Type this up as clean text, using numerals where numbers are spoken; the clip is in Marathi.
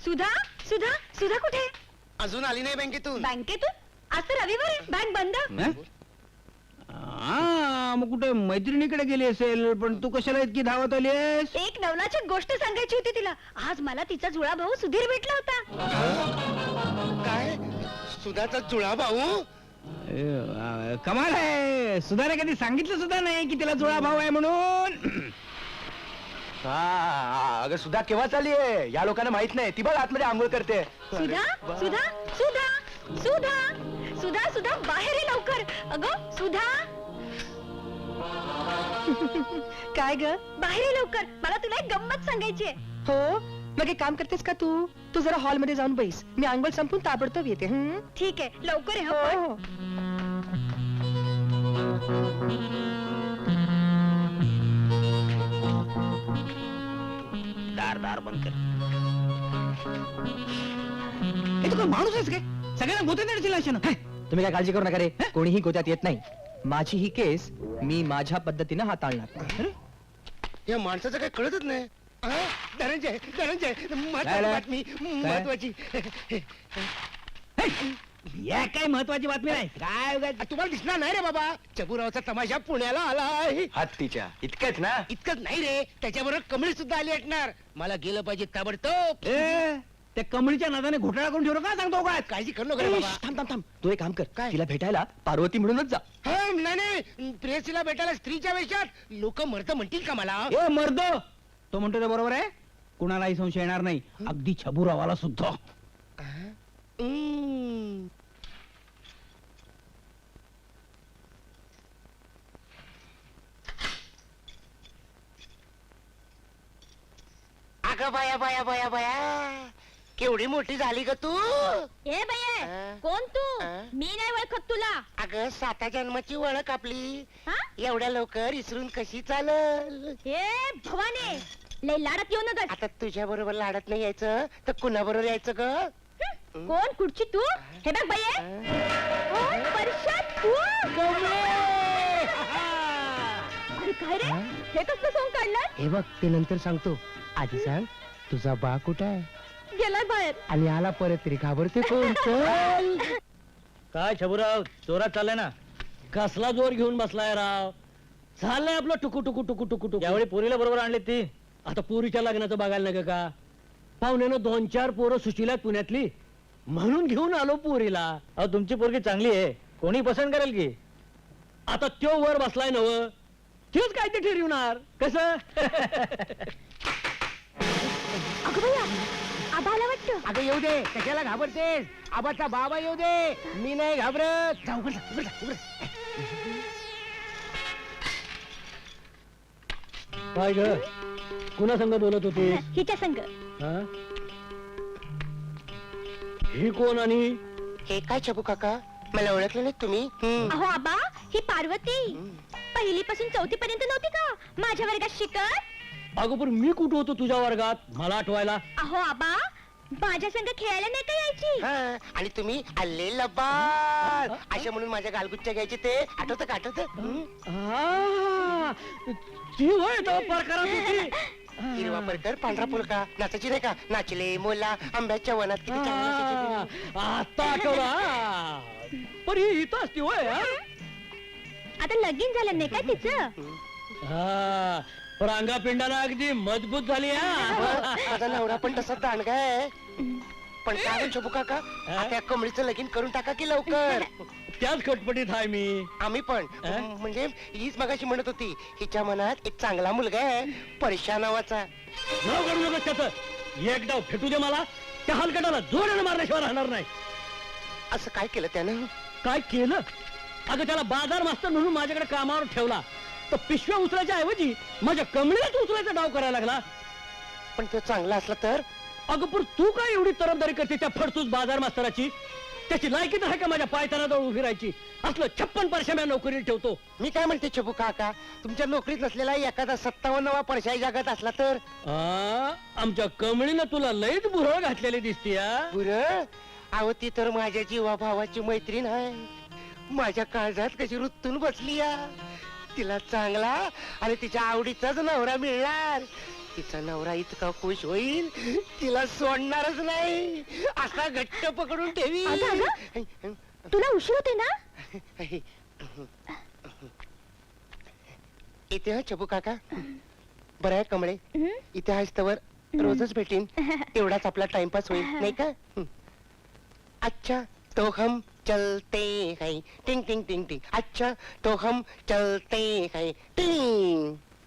सुधा सुधा सुधा कुठे? अजून आली नाही बँकेतून. बँकेतून? आज तर रविवार आहे, बँक बंद. मग कुठे मैत्रिणीकडे गेली असेल, पण तू कशाला इतकी धावत आलीस? एक नवलाची गोष्ट सांगायची होती तिला. आज मला तिचा जुळा भाऊ सुधीर भेटला होता. काय? सुधाचा जुळा भाऊ? कमाल आहे. सुधाने कधी सांगितलं सुद्धा नाही की तिला जुळा भाऊ आहे म्हणून. अगं सुधा केव्हा चालली आहे? या लोकांना माहित नाही. ती बघ आतमध्ये आंघोळ करते. सुधा सुधा सुधा सुधा सुधा सुधा बाहेर ये लवकर. अगं सुधा. काय ग? बाहेर ये लवकर, मला तुला एक गंमत सांगायची आहे. हो, मग एक काम करतेस का तू जरा हॉल मध्ये जाऊन बैस. मी आंघोळ संपून ताबडतोब येते. ठीक आहे, लवकर ये. हो. दार बंद कर. हे तू काय माणूस आहेस काय? सगळ्यांना गोत्यात येण्याची लाशन. तुम्ही काय काळजी करू नका रे. कोणीही गोत्यात येत नाही. माझी ही केस मी माझ्या पद्धतीने हाताळणार. या माणसाचं काही कळतच नाही. धनंजय धनंजय, महत्वाची काय? बातमी, महत्वाची. या काय महत्वाची बातमी नाही. काय उगाच? तुम्हाला दिसणार नाही रे बाबा, चबुरावचा तमाशा पुण्याला आलाय. हत्तीच्या इतकंच ना? इतकंच नाही रे, त्याच्याबरोबर कमळी सुद्धा आली असणार. मला गेलं पाहिजे ताबडतोब. त्या कमळीच्या नादाने घोटाळा करून ठेवलं का सांगतो काय? काळजी करू नका रे बाबा. थांब थांब थांब. तू एक काम कर. काय? तिला भेटायला पार्वती म्हणूनच जा. नाही, प्रेयसीला भेटायला स्त्रीच्या वेशात लोक मरत म्हणतील का मला? ए मर्दो, तो म्हणतो ते बरोबर आहे. कुणालाही संशय येणार नाही, अगदी छबुरावाला सुद्धा. अगं बाया बाया बाया बाया, केवढी मोठी झाली ग तू. ए बये, कोण तू? मी नाही ओळखत तुला. अगं 7 जन्माची ओळख आपली. हा? एवढ्या लवकर इसरून कशी चालल? ए भवाने, लय लाडत येऊ नका. आता तुझ्या बरोबर लाडत नाही यायचं तर कुणा बरोबर यायचं ग? कोण कुठची तू? हे बघ बये. ओ, परशात तू. अरे काय रे, हे कसलं सोंग काढलं? हे बघ, ते नंतर सांगतो. आधी सांग, तुझा बा कुठं आहे? गेलाय बाहेर. आणि आला परत तरी घाबरते कोण? चल. काय छबुराव, जोरात चाललाय ना? कसला जोर घेऊन बसलाय राव? चाललंय आपलं टुकू टुकू टुकू टुकू टुकू. यावेळी पोरीला बरोबर आणली ती. आता पोरीच्या लग्नाचं बघायला नका का? पाहुण्यानं 2-4 पोरं सुशीला पुण्यातली, म्हणून घेऊन आलो पोरीला. अहो तुमची पोरगी चांगली आहे, कोणी पसंत करेल की. आता त्यो वर बसलाय नव, तेच काय ते ठरवणार कसं? अगं बया, आबा आला वाटतं. अगं येऊ दे, कशाला घाबरतेस? आबाचा बाबा येऊ दे, मी नाही घाबरत. जाऊ उघड, उघड, उघड. काय ग, कुणा संग बोलत होती? हिच्या संग. हा? ही कोण आणि हे काय छबू काका, मला ओळखलं नाही तुम्ही? अहो आबा, ही पार्वती. पहिलीपासून 4थी पर्यंत नव्हती का माझ्या वर्गात शिकत? अगं पण मी कुठं होतो तुझ्या वर्गात, मला आठवायला? अहो आबा, माझ्या संग खेळायला नाही का यायची? हा, आणि तुम्ही आले लबाड अशा म्हणून माझ्या गालगुच्च्या घ्यायचे ते आठवतं का? आठवतं? आ, ती होय तो प्रकारात होती. हिरवा परकर पांढरा पुलका नाचायची नाही का? नाचले मोला आंब्याच्या वनात किती चांगली नाचायची. आता आठवला. पण ही इथं असती होय. हा? आता लगीन झालं नाही काय तिचं? हा, रांगा पिंडाला अगदी मजबूत झाली. हा माझा नवरा पण तसा दांडगा आहे. पण काय छबू काका, आता या कमळीचं लगीन करून टाका की लवकर. त्याच खटपटीत आहे मी. आम्ही पण म्हणजे हीच मगाशी म्हणत होती, हिच्या मनात एक चांगला मुलगा आहे परशा नावाचा. नाव काढू नका त्याचं. एक डाव फेटू दे मला, त्या हलकटाला जोरानं मारल्याशिवाय राहणार नाही. असं काय केलं त्यानं? काय केलं? अगं त्याला बाजार मास्तर म्हणून माझ्याकडे कामावर ठेवला, तर पिशव्या उचलायच्या ऐवजी माझ्या कमळीलाच उचलायचा डाव करायला लागला. पण तो चांगला असला तर? अगं पण तू काय एवढी तरफदारी करते त्या फडतूस बाजार मास्तराची? त्याची लायकी तर आहे का माझ्या पायतानाजवळ उभी राहायची? असलं 56 परश्या नोकरीला ठेवतो. मी काय म्हणते छबू काका, तुमच्या नोकरीत नसलेला एखादा 57वा परशाई जगात असला तर? आमच्या कमळीनं तुला लईच बुरळ घातलेली दिसती. बुरं? अहो ती तर माझ्या जीवा भावाची मैत्रीण आहे. माझ्या काळजात कशी रुतून बसली या. तिला चांगला आणि तिच्या आवडीचाच नवरा मिळणार तिचा नवरा इतका खुश होईल तिला सोडणारच नाही असा घट्ट पकडून ठेवी अगं, तुला उशीर होते ना? इथे हा चबू काका बरं आहे कमळे हं? इथे आहेस तवर रोजच भेटीन तेवढाच आपला टाइमपास होईल नाही का अच्छा तो हम चलते हैं टिंग टिंग टिंग टिंग अच्छा तो हम चलते हैं टिंग